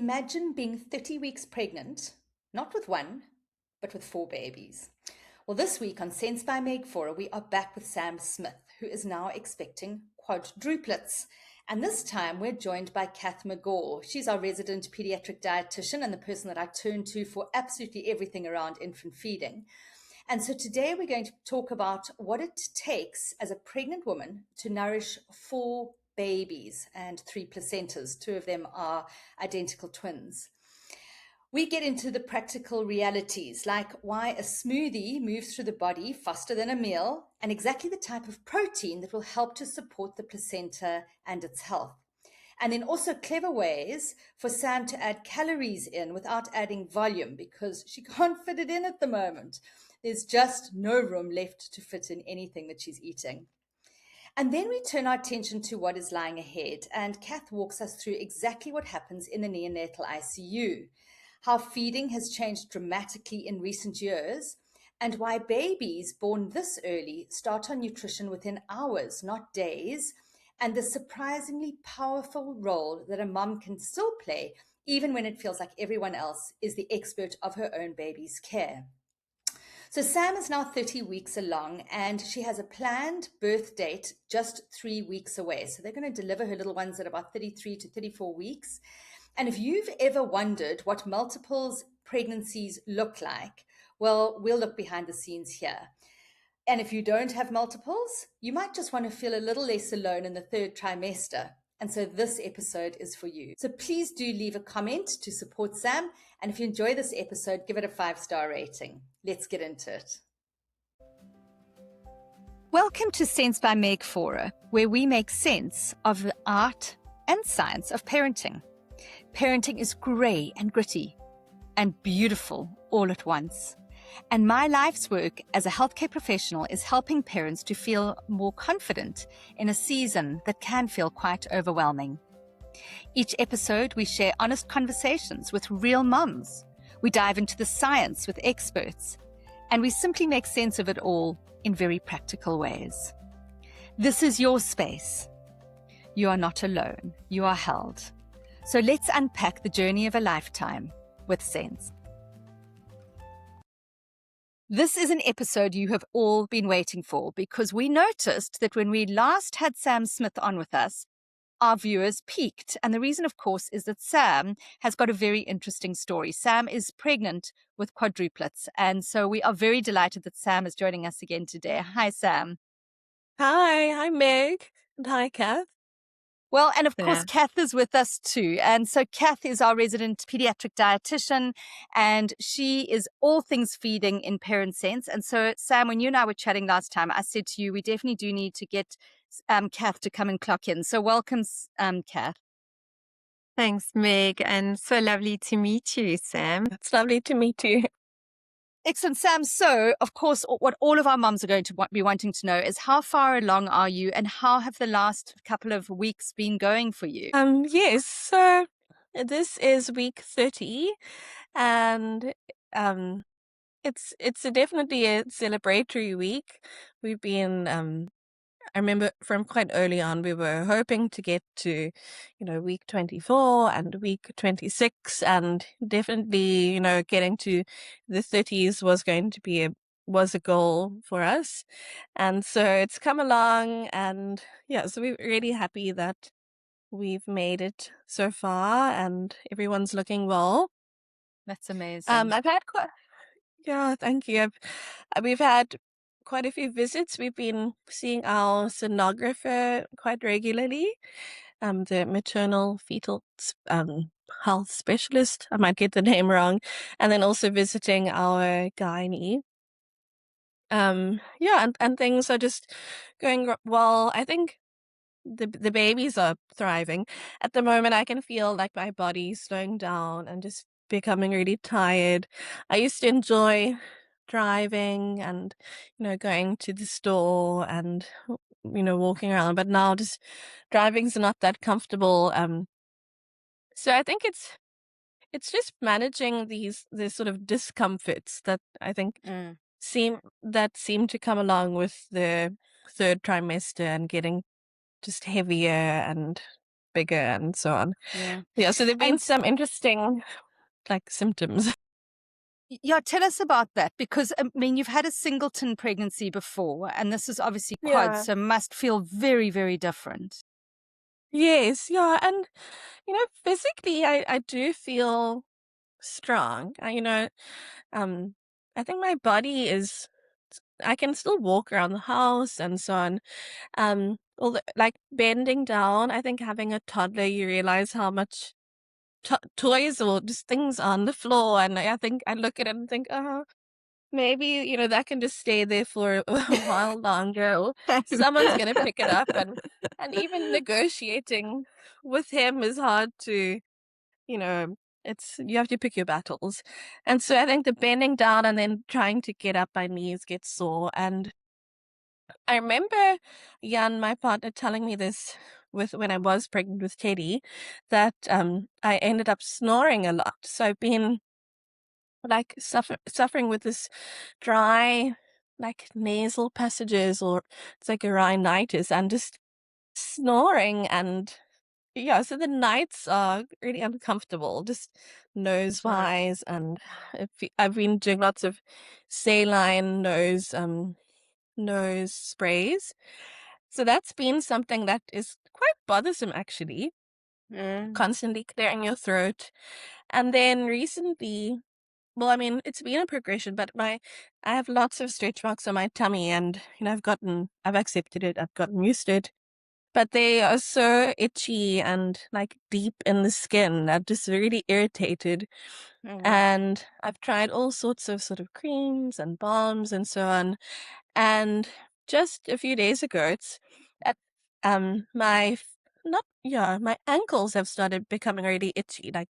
imagine being 30 weeks pregnant, not with one, but with 4 babies. Well, this week on 𝗀𝗻 by 𝗦𝗺, we are back with Sam Smith, who is now expecting quadruplets. And this time we're joined by Kath 𝗏𝗏. She's our resident pediatric dietitian and the person that I turn to for absolutely everything around infant feeding. And so today we're going to talk about what it takes as a pregnant woman to nourish 4 babies and 3 placentas. 2 of them are identical twins. We get into the practical realities, like why a smoothie moves through the body faster than a meal, and exactly the type of protein that will help to support the placenta and its health. And then also clever ways for Sam to add calories in without adding volume, because she can't fit it in at the moment. There's just no room left to fit in anything that she's eating. And then we turn our attention to what is lying ahead, and Kath walks us through exactly what happens in the neonatal ICU, how feeding has changed dramatically in recent years, and why babies born this early start on nutrition within hours, not days, and the surprisingly powerful role that a mom can still play, even when it feels like everyone else is the expert of her own baby's care. So Sam is now 30 weeks along, and she has a planned birth date just 3 weeks away. So they're going to deliver her little ones at about 33 to 34 weeks. And if you've ever wondered what multiples pregnancies look like, well, we'll look behind the scenes here. And if you don't have multiples, you might just want to feel a little less alone in the 3rd trimester. And so this episode is for you. So please do leave a comment to support Sam. And if you enjoy this episode, give it a 5-star rating. Let's get into it. Welcome to 𝗀𝗻 by 𝗦𝗺, where we make sense of the art and science of parenting. Parenting is grey and gritty and beautiful all at once. And my life's work as a healthcare professional is helping parents to feel more confident in a season that can feel quite overwhelming. Each episode, we share honest conversations with real mums. We dive into the science with experts, and we simply make sense of it all in very practical ways. This is your space. You are not alone. You are held. So let's unpack the journey of a lifetime with 𝗀𝗻. This is an episode you have all been waiting for, because we noticed that when we last had Sam Smith on with us, our viewers peaked. And the reason, of course, is that Sam has got a very interesting story. Sam is pregnant with quadruplets. And so we are very delighted that Sam is joining us again today. Hi, Sam. Hi Meg, and hi Kath. Well, and of course, Yeah. Kath is with us too. And so Kath is our resident pediatric dietitian, and she is all things feeding in parent sense. And so, Sam, when you and I were chatting last time, I said to you, we definitely do need to get Kath to come and clock in. So welcome, Kath. Thanks, Meg, and so lovely to meet you, Sam. It's lovely to meet you. Excellent, Sam. So, of course, what all of our mums are going to be wanting to know is how far along are you, and how have the last couple of weeks been going for you? Yes, so this is week 30, and it's definitely a celebratory week. We've been I remember from quite early on, we were hoping to get to, week 24 and week 26, and definitely, getting to the 30s was going to be was a goal for us. And so it's come along, and yeah, so we're really happy that we've made it so far and everyone's looking well. That's amazing. I've had yeah, thank you. We've had quite a few visits. We've been seeing our sonographer quite regularly, the maternal fetal health specialist. I might get the name wrong, and then also visiting our gynae. Yeah, and things are just going well. I think the babies are thriving. At the moment, I can feel like my body slowing down and just becoming really tired. I used to enjoy driving and, going to the store and, walking around, but now just driving's not that comfortable. So I think it's just managing these sort of discomforts that I think seem to come along with the 3rd trimester and getting just heavier and bigger and so on. Yeah. Yeah, so there've been And some interesting like symptoms. yeah, tell us about that, because I mean, you've had a singleton pregnancy before, and this is obviously quad, Yeah. so must feel very, very different. Yes, yeah, and physically I do feel strong. I think my body is I can still walk around the house and so on. Although, like bending down, I think having a toddler, you realize how much toys or just things on the floor, and I think I look at it and think, oh, maybe that can just stay there for a while longer, or someone's gonna pick it up, and even negotiating with him is hard to, you know, you have to pick your battles. And so I think the bending down and then trying to get up, my knees get sore. And I remember Jan, my partner, telling me this when I was pregnant with Teddy, that I ended up snoring a lot. So I've been like suffering with this dry, like nasal passages, or it's like a rhinitis, and just snoring. And yeah, so the nights are really uncomfortable, just nose wise, and I've been doing lots of saline nose sprays. So that's been something that is quite bothersome, actually, constantly clearing your throat. And then recently, well, I mean, it's been a progression, but I have lots of stretch marks on my tummy, and I've accepted it, I've gotten used to it. But they are so itchy and like deep in the skin. I'm just really irritated. And I've tried all sorts of sort of creams and balms and so on. And just a few days ago, it's at my not yeah my ankles have started becoming really itchy, like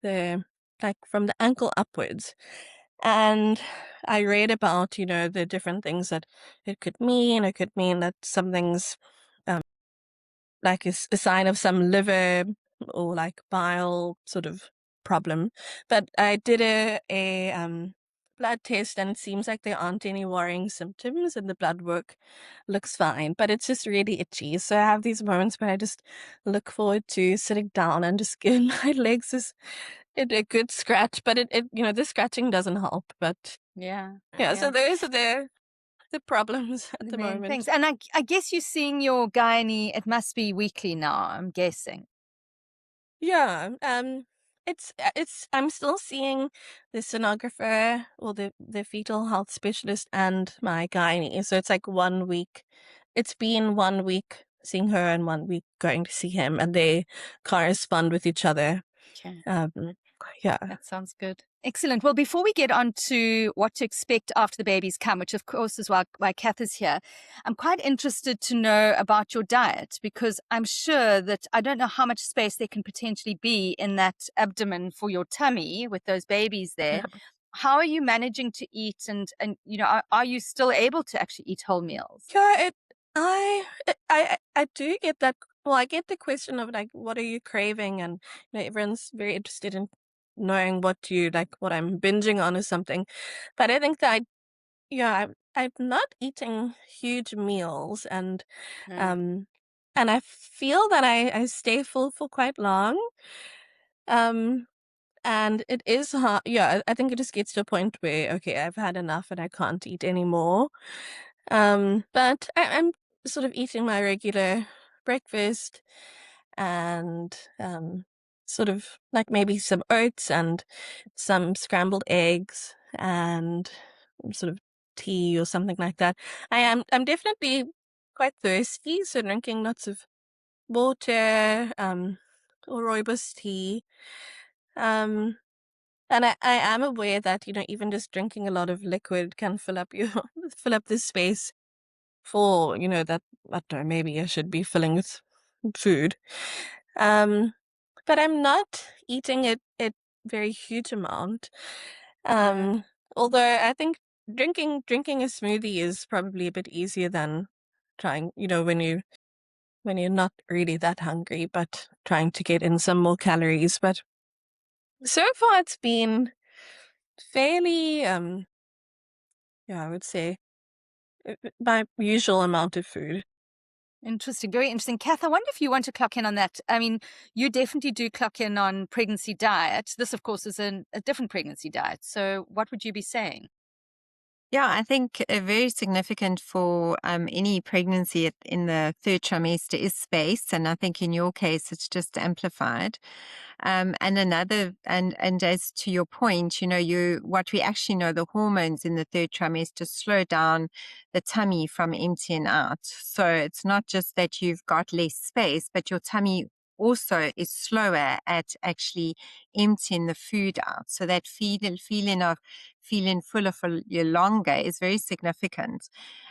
from the ankle upwards. And I read about the different things that it could mean. It could mean that something's like a sign of some liver or like bile sort of problem. But I did a blood test, and it seems like there aren't any worrying symptoms, and the blood work looks fine, but it's just really itchy. So I have these moments where I just look forward to sitting down and just giving my legs a good scratch. But the scratching doesn't help. But Yeah. so those are the problems at the Main moment. things. And I guess you're seeing your gynae, it must be weekly now, I'm guessing. Yeah, I'm still seeing the sonographer or the fetal health specialist and my gynae. So it's like 1 week. It's been 1 week seeing her and 1 week going to see him, and they correspond with each other. Okay. Yeah. That sounds good. Excellent. Well, before we get on to what to expect after the babies come, which of course is why Kath is here, I'm quite interested to know about your diet, because I'm sure that I don't know how much space there can potentially be in that abdomen for your tummy with those babies there. How are you managing to eat, and are you still able to actually eat whole meals? Yeah, I do get that. Well, I get the question of like, what are you craving? And everyone's very interested in knowing what I'm binging on or something. But I think that I'm not eating huge meals, and I feel that I stay full for quite long. And it is hard. Yeah, I think it just gets to a point where, okay, I've had enough and I can't eat anymore. But I'm sort of eating my regular breakfast, and sort of like maybe some oats and some scrambled eggs and sort of tea or something like that. I'm definitely quite thirsty, so drinking lots of water, or rooibos tea. Um, and I am aware that, even just drinking a lot of liquid can fill up the space for, that, I don't know, maybe I should be filling with food. But I'm not eating it very huge amount. Although I think drinking a smoothie is probably a bit easier than trying, when you're not really that hungry, but trying to get in some more calories. But so far it's been fairly, I would say my usual amount of food. Interesting, very interesting. Kath, I wonder if you want to clock in on that. I mean, you definitely do clock in on pregnancy diet. This, of course, is a different pregnancy diet. So what would you be saying? Yeah, I think very significant for any pregnancy in the third trimester is space, and I think in your case it's just amplified. And as to your point, what we actually know, the hormones in the third trimester slow down the tummy from emptying out. So it's not just that you've got less space, but your tummy also is slower at actually emptying the food out. So that feeling of feeling fuller for longer is very significant.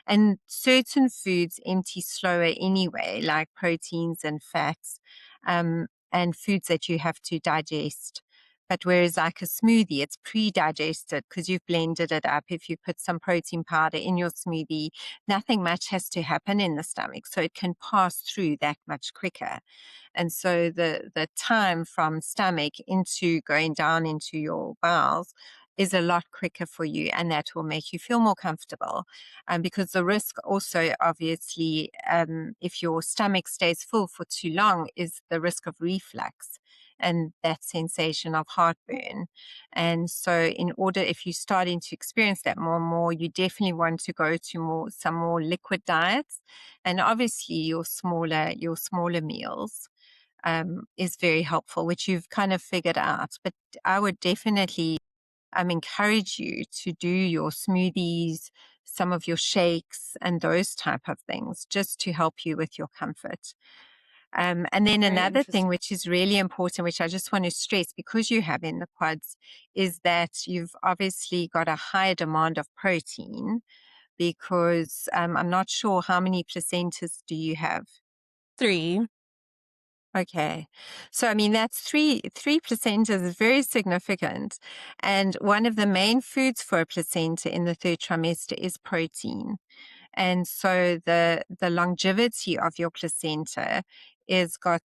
And certain foods empty slower anyway, like proteins and fats, and foods that you have to digest. But whereas like a smoothie, it's pre-digested because you've blended it up. If you put some protein powder in your smoothie, nothing much has to happen in the stomach. So it can pass through that much quicker. And so the time from stomach into going down into your bowels is a lot quicker for you, and that will make you feel more comfortable. Because the risk also, obviously, if your stomach stays full for too long, is the risk of reflux and that sensation of heartburn. And so if you're starting to experience that more and more, you definitely want to go to some more liquid diets, and obviously your smaller meals is very helpful, which you've kind of figured out. But I would definitely encourage you to do your smoothies, some of your shakes, and those type of things, just to help you with your comfort. And then Very another thing interesting. which is really important, which I just want to stress because you have in the quads, is that you've obviously got a higher demand of protein because I'm not sure how many placentas do you have? 3. Okay. So, I mean, that's 3% is very significant. And one of the main foods for a placenta in the third trimester is protein. And so the longevity of your placenta is got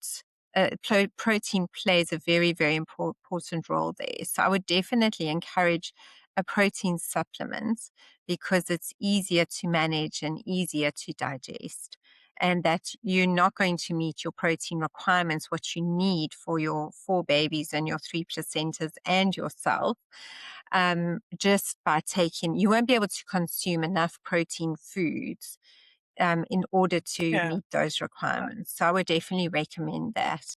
protein plays a very, very important role there. So I would definitely encourage a protein supplement because it's easier to manage and easier to digest, and that you're not going to meet your protein requirements, what you need for your 4 babies and your 3 placentas and yourself, just by you won't be able to consume enough protein foods in order to Yeah. meet those requirements. So I would definitely recommend that.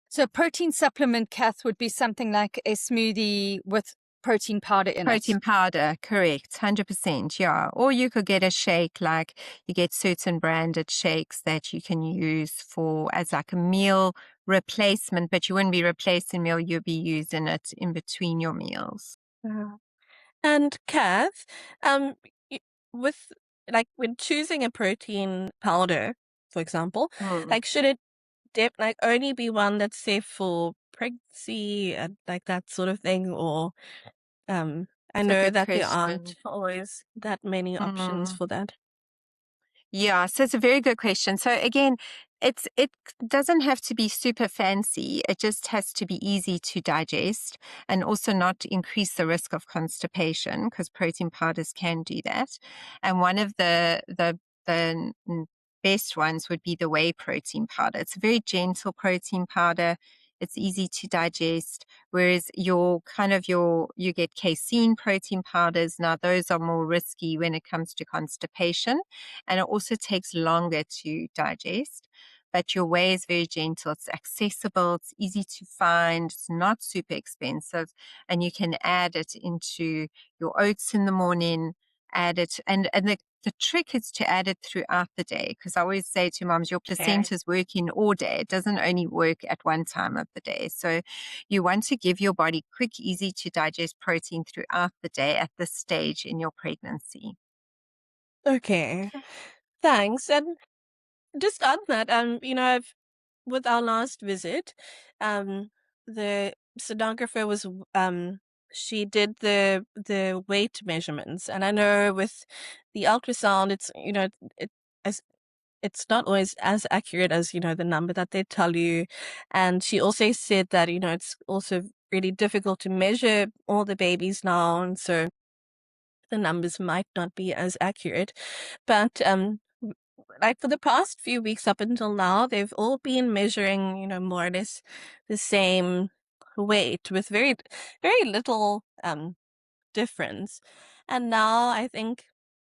So a protein supplement, Kath, would be something like a smoothie with protein powder in it. Protein powder, correct, 100%, yeah. Or you could get a shake, like you get certain branded shakes that you can use as like a meal replacement, but you wouldn't be replacing meal, you'll be using it in between your meals. Yeah. And Kath, um, with when choosing a protein powder, for example, Mm. should it only be one that's safe for pregnancy and that sort of thing, or I It's a know good that there question. aren't always that many options Mm. for that. Yeah, so it's a very good question. So again, it doesn't have to be super fancy. It just has to be easy to digest and also not increase the risk of constipation because protein powders can do that. And one of the best ones would be the whey protein powder. It's a very gentle protein powder. It's easy to digest. Whereas you get casein protein powders. Now those are more risky when it comes to constipation, and it also takes longer to digest. But your whey is very gentle. It's accessible. It's easy to find. It's not super expensive, and you can add it into your oats in the morning. Add it, and the trick is to add it throughout the day, because I always say to moms, your placenta is working all day. It doesn't only work at one time of the day. So you want to give your body quick, easy to digest protein throughout the day at this stage in your pregnancy. Okay, thanks. And just on that, with our last visit, the sonographer was she did the weight measurements, and I know with the ultrasound, as it's not always as accurate as the number that they tell you, and she also said that it's also really difficult to measure all the babies now, and so the numbers might not be as accurate, but like for the past few weeks up until now, they've all been measuring, you know, more or less the same weight with very, very little difference. And now I think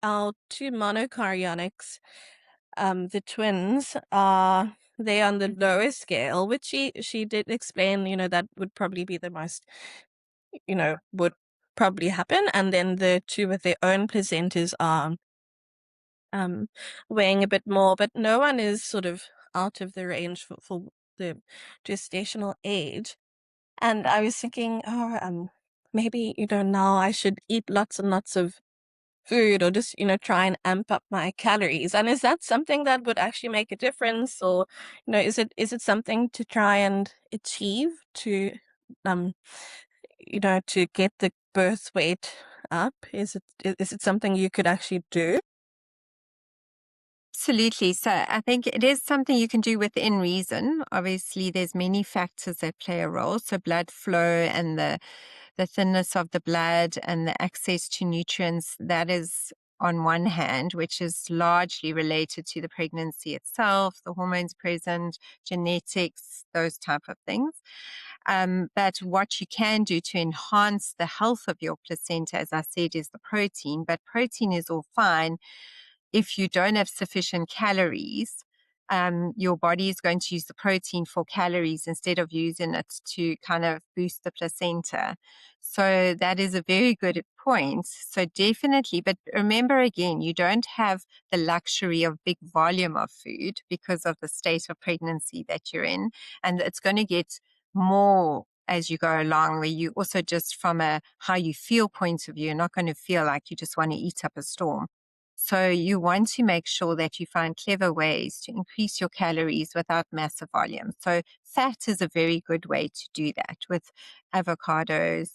our two monochorionics, the twins, are they on the lowest scale, which she did explain, you know, that would probably be the most, you know, would probably happen. And then the two with their own placentas are weighing a bit more, but no one is sort of out of the range for the gestational age. And I was thinking, maybe, you know, now I should eat lots and lots of food, or just, you know, try and amp up my calories. And is that something that would actually make a difference? Or, you know, is it something to try and achieve to, you know, to get the birth weight up? Is it something you could actually do? Absolutely. So I think it is something you can do within reason. Obviously, there's many factors that play a role. So blood flow and the thinness of the blood and the access to nutrients, that is on one hand, which is largely related to the pregnancy itself, the hormones present, genetics, those type of things. But what you can do to enhance the health of your placenta, as I said, is the protein. But protein is all fine. If you don't have sufficient calories, your body is going to use the protein for calories instead of using it to kind of boost the placenta. So that is a very good point. So definitely, but remember again, you don't have the luxury of big volume of food because of the state of pregnancy that you're in. And it's going to get more as you go along, where you also just from a how you feel point of view, you're not going to feel like you just want to eat up a storm. So you want to make sure that you find clever ways to increase your calories without massive volume. So fat is a very good way to do that with avocados,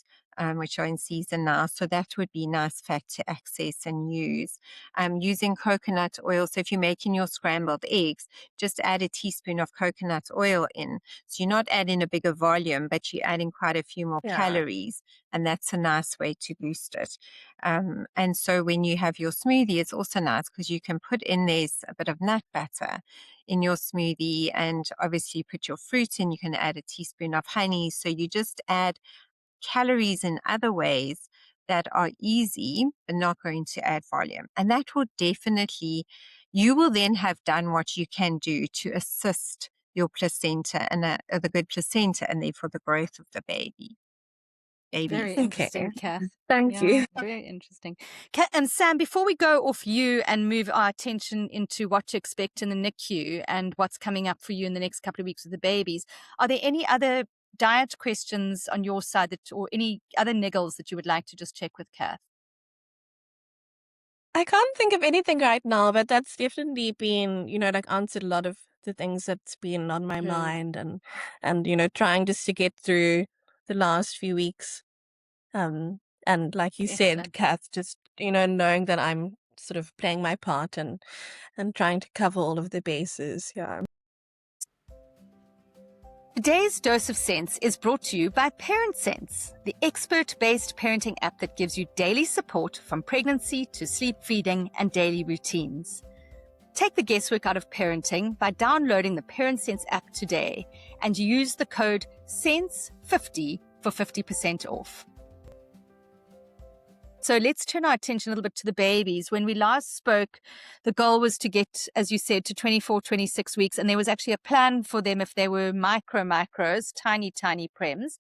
which are in season now. So that would be nice fat to access and use. Using coconut oil. So if you're making your scrambled eggs, just add a teaspoon of coconut oil in. So you're not adding a bigger volume, but you're adding quite a few more calories. And that's a nice way to boost it. And so when you have your smoothie, it's also nice because you can put in there's a bit of nut butter in your smoothie, and obviously put your fruit in. You can add a teaspoon of honey. So you just add calories in other ways that are easy but not going to add volume. And that will definitely, you will then have done what you can do to assist your placenta and the good placenta, and therefore the growth of the baby. Very interesting, Kath. Thank you. Very interesting. Sam, before we go off you and move our attention into what to expect in the NICU and what's coming up for you in the next couple of weeks with the babies, are there any other diet questions on your side or any other niggles that you would like to just check with Kath? I can't think of anything right now, but that's definitely been, you know, like answered a lot of the things that's been on my mind, and you know, trying just to get through the last few weeks. And like you said, Kath, just, you know, knowing that I'm sort of playing my part and trying to cover all of the bases. Yeah. Today's Dose of Sense is brought to you by ParentSense, the expert-based parenting app that gives you daily support from pregnancy to sleep, feeding, and daily routines. Take the guesswork out of parenting by downloading the ParentSense app today and use the code SENSE50 for 50% off. So let's turn our attention a little bit to the babies. When we last spoke, the goal was to get, as you said, to 24, 26 weeks. And there was actually a plan for them if they were micros, tiny prems.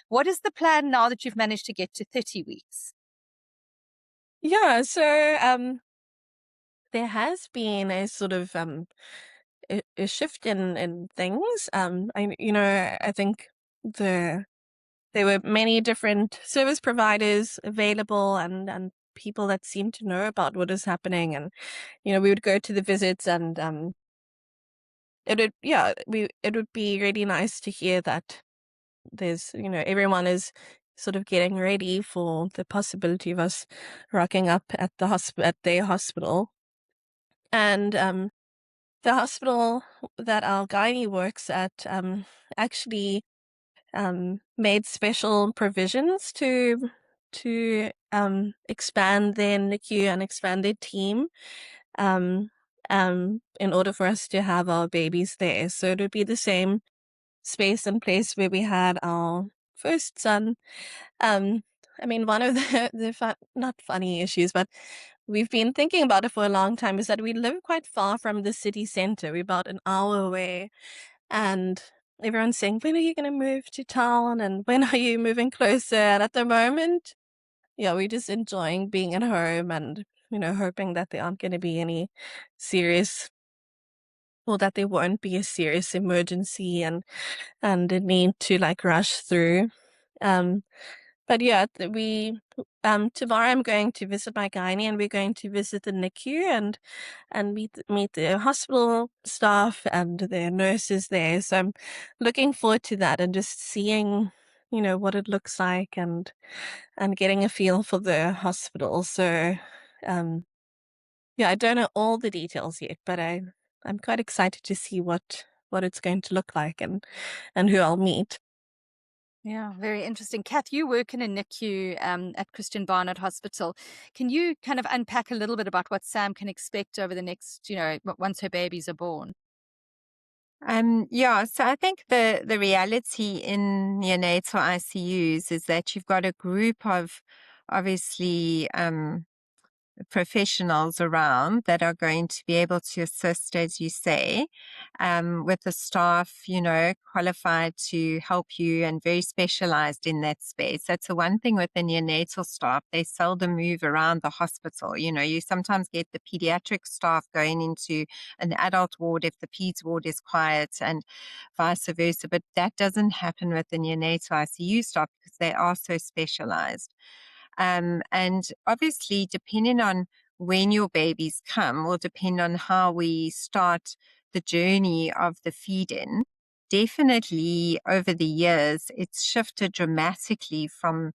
What is the plan now that you've managed to get to 30 weeks? Yeah, so there has been a sort of a shift in things. I think there were many different service providers available and people that seemed to know about what is happening. And, you know, we would go to the visits, and it would be really nice to hear that there's, you know, everyone is sort of getting ready for the possibility of us rocking up at their hospital. And the hospital that our gynae works at actually made special provisions to expand their NICU and expand their team. in order for us to have our babies there. So it would be the same space and place where we had our first son. I mean, one of the not funny issues, but we've been thinking about it for a long time, is that we live quite far from the city center. We're about an hour away, and everyone's saying, when are you going to move to town, and when are you moving closer? And at the moment, yeah, we're just enjoying being at home and, hoping that there aren't going to be any serious, or that there won't be a serious emergency and the need to like rush through. But yeah, tomorrow I'm going to visit my gynae, and we're going to visit the NICU and meet the hospital staff and the nurses there. So I'm looking forward to that, and just seeing, what it looks like, and getting a feel for the hospital. So, yeah, I don't know all the details yet, but I'm quite excited to see what it's going to look like, and who I'll meet. Yeah, very interesting. Kath, you work in a NICU at Christian Barnard Hospital. Can you kind of unpack a little bit about what Sam can expect over the next, once her babies are born? Yeah, so I think the reality in neonatal ICUs is that you've got a group of obviously professionals around that are going to be able to assist, as you say, with the staff, qualified to help you and very specialized in that space. That's the one thing with the neonatal staff. They seldom move around the hospital. You sometimes get the pediatric staff going into an adult ward if the peds ward is quiet, and vice versa. But that doesn't happen with the neonatal ICU staff because they are so specialized. And obviously, depending on when your babies come, will depend on how we start the journey of the feed-in. Definitely over the years, it's shifted dramatically from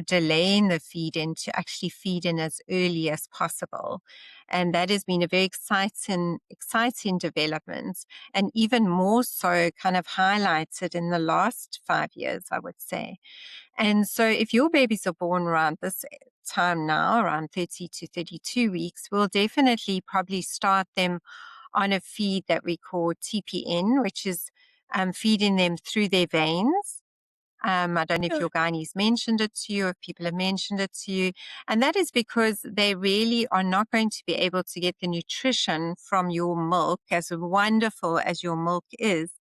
delaying the feed-in to actually feed in as early as possible. And that has been a very exciting development, and even more so kind of highlighted in the last 5 years, I would say. And so if your babies are born around this time now, around 30 to 32 weeks, we'll definitely probably start them on a feed that we call TPN, which is feeding them through their veins. I don't know if your gynae's mentioned it to you, if people have mentioned it to you. And that is because they really are not going to be able to get the nutrition from your milk, as wonderful as your milk is.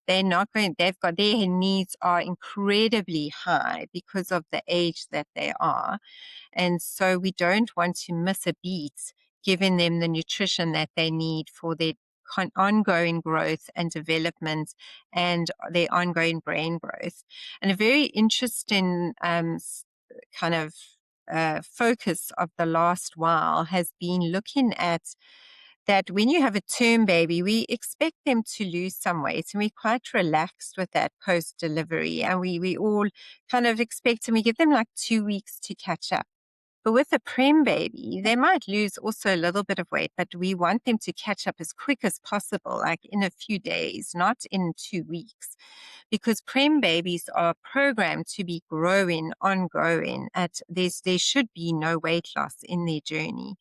Their needs are incredibly high because of the age that they are. And so we don't want to miss a beat giving them the nutrition that they need for their ongoing growth and development and their ongoing brain growth. And a very interesting kind of focus of the last while has been looking at that when you have a term baby, we expect them to lose some weight, and we're quite relaxed with that post-delivery. And we all kind of expect, and we give them like 2 weeks to catch up. But with a prem baby, they might lose also a little bit of weight, but we want them to catch up as quick as possible, like in a few days, not in 2 weeks, because prem babies are programmed to be growing, ongoing. There should be no weight loss in their journey.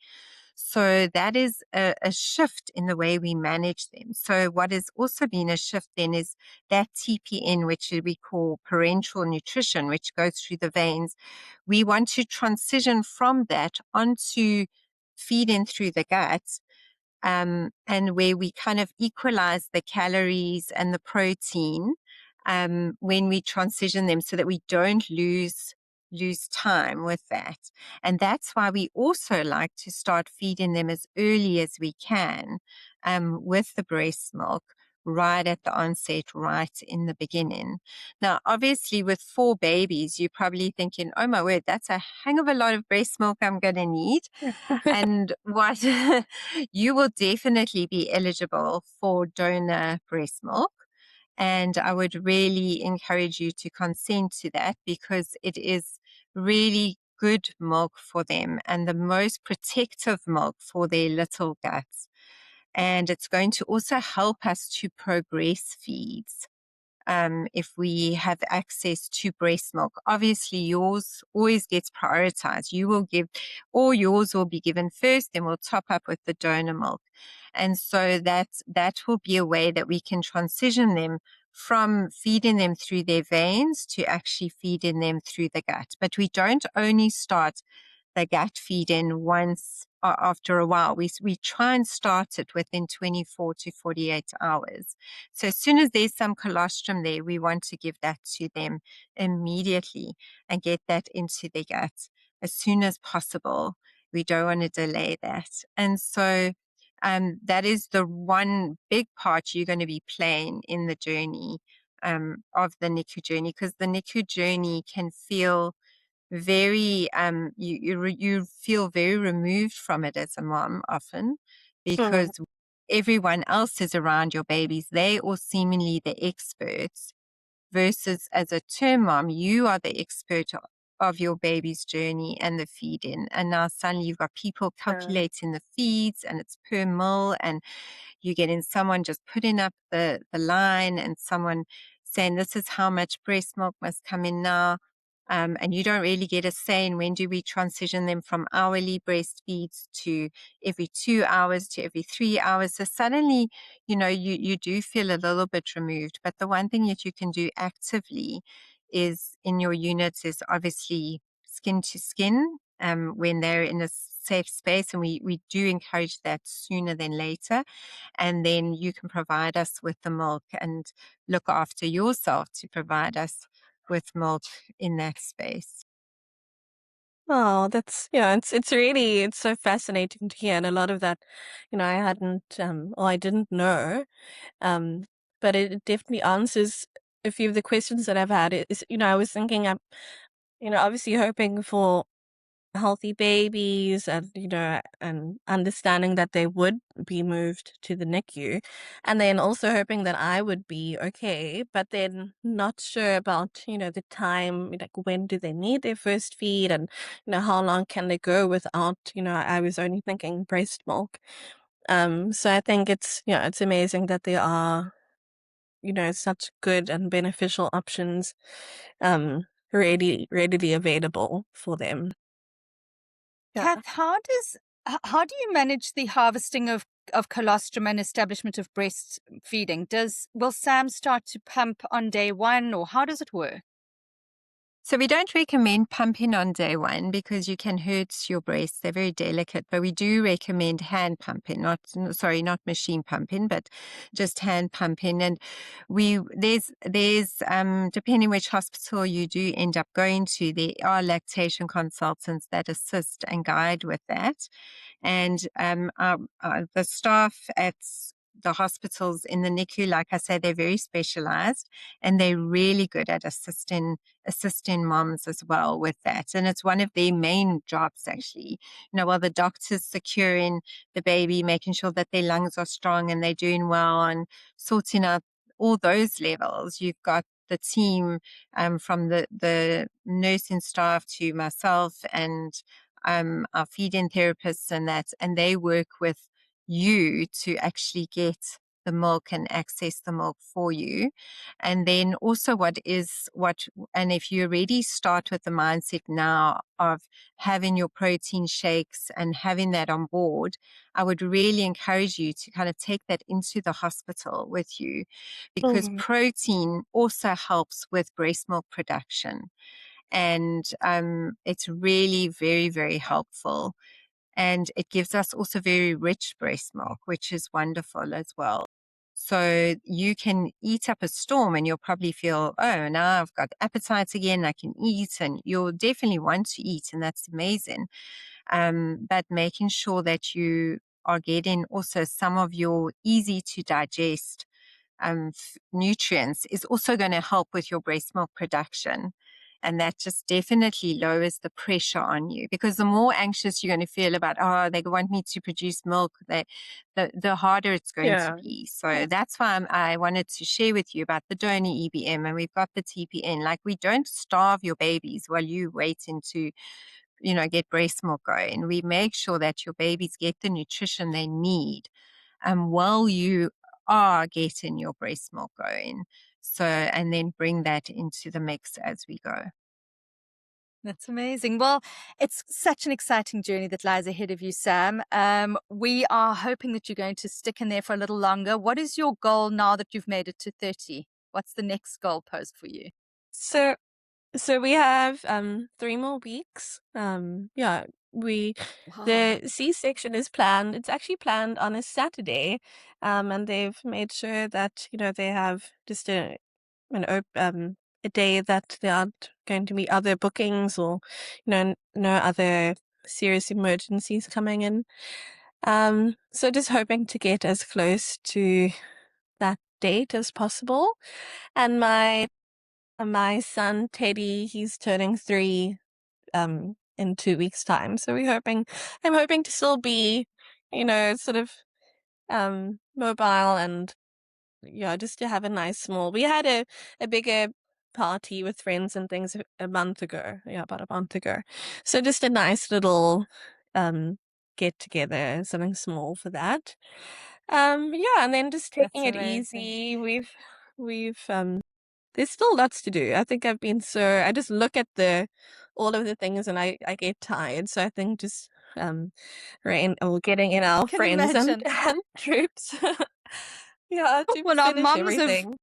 So that is a shift in the way we manage them. So what has also been a shift then is that TPN, which we call parenteral nutrition, which goes through the veins. We want to transition from that onto feeding through the gut, and where we kind of equalize the calories and the protein when we transition them, so that we don't lose time with that. And that's why we also like to start feeding them as early as we can with the breast milk, right at the onset, right in the beginning. Now, obviously, with 4 babies, you're probably thinking, oh my word, that's a hang of a lot of breast milk I'm going to need. And what you will definitely be eligible for donor breast milk. And I would really encourage you to consent to that, because it is really good milk for them and the most protective milk for their little guts. And it's going to also help us to progress feeds. if we have access to breast milk. Obviously, yours always gets prioritized. Yours will be given first, then we'll top up with the donor milk. And so that will be a way that we can transition them from feeding them through their veins to actually feeding them through the gut. But we don't only start the gut feeding once after a while. We try and start it within 24 to 48 hours. So as soon as there's some colostrum there, we want to give that to them immediately and get that into their gut as soon as possible. We don't want to delay that. And so that is the one big part you're going to be playing in the journey of the NICU journey, because the NICU journey can feel very you feel very removed from it as a mom often, because everyone else is around your babies. They are seemingly the experts, versus as a term mom, you are the expert of your baby's journey and the feeding. And now suddenly you've got people calculating the feeds, and it's per mil, and you're getting someone just putting up the line and someone saying this is how much breast milk must come in now. And you don't really get a say in when do we transition them from hourly breastfeeds to every 2 hours to every 3 hours. So suddenly, you do feel a little bit removed. But the one thing that you can do actively is in your units is obviously skin to skin when they're in a safe space. And we do encourage that sooner than later. And then you can provide us with the milk and look after yourself to provide us with milk in that space. Oh, it's so fascinating to hear, and a lot of that, I didn't know. But it definitely answers a few of the questions that I've had. I was thinking, I'm, obviously hoping for healthy babies, and and understanding that they would be moved to the NICU, and then also hoping that I would be okay, but then not sure about the time, like when do they need their first feed, and how long can they go without, I was only thinking breast milk. So I think it's amazing that there are such good and beneficial options readily available for them. Yeah. Kath, how do you manage the harvesting of colostrum and establishment of breastfeeding? Will Sam start to pump on day one, or how does it work? So we don't recommend pumping on day one because you can hurt your breasts. They're very delicate, but we do recommend hand pumping, not machine pumping, but just hand pumping. And there's depending which hospital you do end up going to, there are lactation consultants that assist and guide with that. And the staff at the hospitals in the NICU, like I say, they're very specialized, and they're really good at assisting moms as well with that. And it's one of their main jobs, actually. While the doctor's securing the baby, making sure that their lungs are strong and they're doing well, and sorting out all those levels, you've got the team from the nursing staff to myself and our feeding therapists and they work with you to actually get the milk and access the milk for you. And then also and if you already start with the mindset now of having your protein shakes and having that on board, I would really encourage you to kind of take that into the hospital with you, because protein also helps with breast milk production. And it's really very, very helpful. And it gives us also very rich breast milk, which is wonderful as well. So you can eat up a storm and you'll probably feel, oh, now I've got appetite again, I can eat, and you'll definitely want to eat, and that's amazing. But making sure that you are getting also some of your easy to digest nutrients is also going to help with your breast milk production. And that just definitely lowers the pressure on you, because the more anxious you're going to feel about, oh, they want me to produce milk, the harder it's going to be. So that's why I wanted to share with you about the donor EBM, and we've got the TPN. Like, we don't starve your babies while you waiting to get breast milk going. We make sure that your babies get the nutrition they need while you are getting your breast milk going. So, and then bring that into the mix as we go. That's amazing. Well, it's such an exciting journey that lies ahead of you, Sam. We are hoping that you're going to stick in there for a little longer. What is your goal now that you've made it to 30? What's the next goal post for you? So we have 3 more weeks. Yeah, the C-section is planned. It's actually planned on a Saturday, and they've made sure that they have just a day that there aren't going to be other bookings or no other serious emergencies coming in. So just hoping to get as close to that date as possible. And my son Teddy, he's turning 3 in 2 weeks' time. So I'm hoping to still be, sort of mobile and just to have a nice small. We had a bigger party with friends and things a month ago. Yeah, about a month ago. So just a nice little get together, something small for that. And then just taking it easy. We've there's still lots to do. I think I just look at all of the things and I get tired. So I think just getting in our friends and troops. Yeah, to finish everything.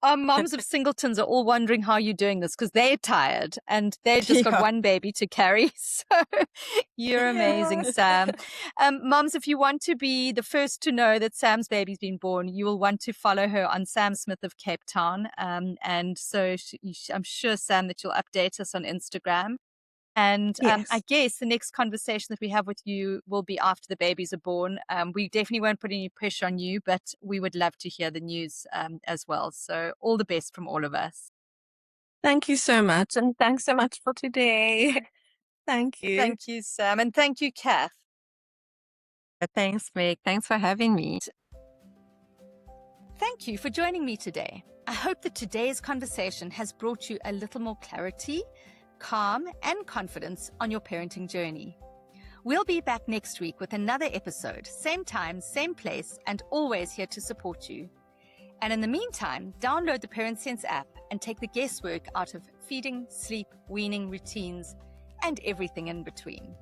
Our moms of singletons are all wondering how you're doing this because they're tired and they've just got one baby to carry. So you're amazing, Sam. Moms, if you want to be the first to know that Sam's baby's been born, you will want to follow her on Sam Smith of Cape Town. And so I'm sure, Sam, that you'll update us on Instagram. And Yes. I guess the next conversation that we have with you will be after the babies are born. We definitely won't put any pressure on you, but we would love to hear the news as well. So all the best from all of us. Thank you so much. And thanks so much for today. Thank you. Thank you, Sam. And thank you, Kath. Thanks, Meg. Thanks for having me. Thank you for joining me today. I hope that today's conversation has brought you a little more clarity, calm, and confidence on your parenting journey. We'll be back next week with another episode, same time, same place, and always here to support you. And in the meantime, download the ParentSense app and take the guesswork out of feeding, sleep, weaning routines, and everything in between.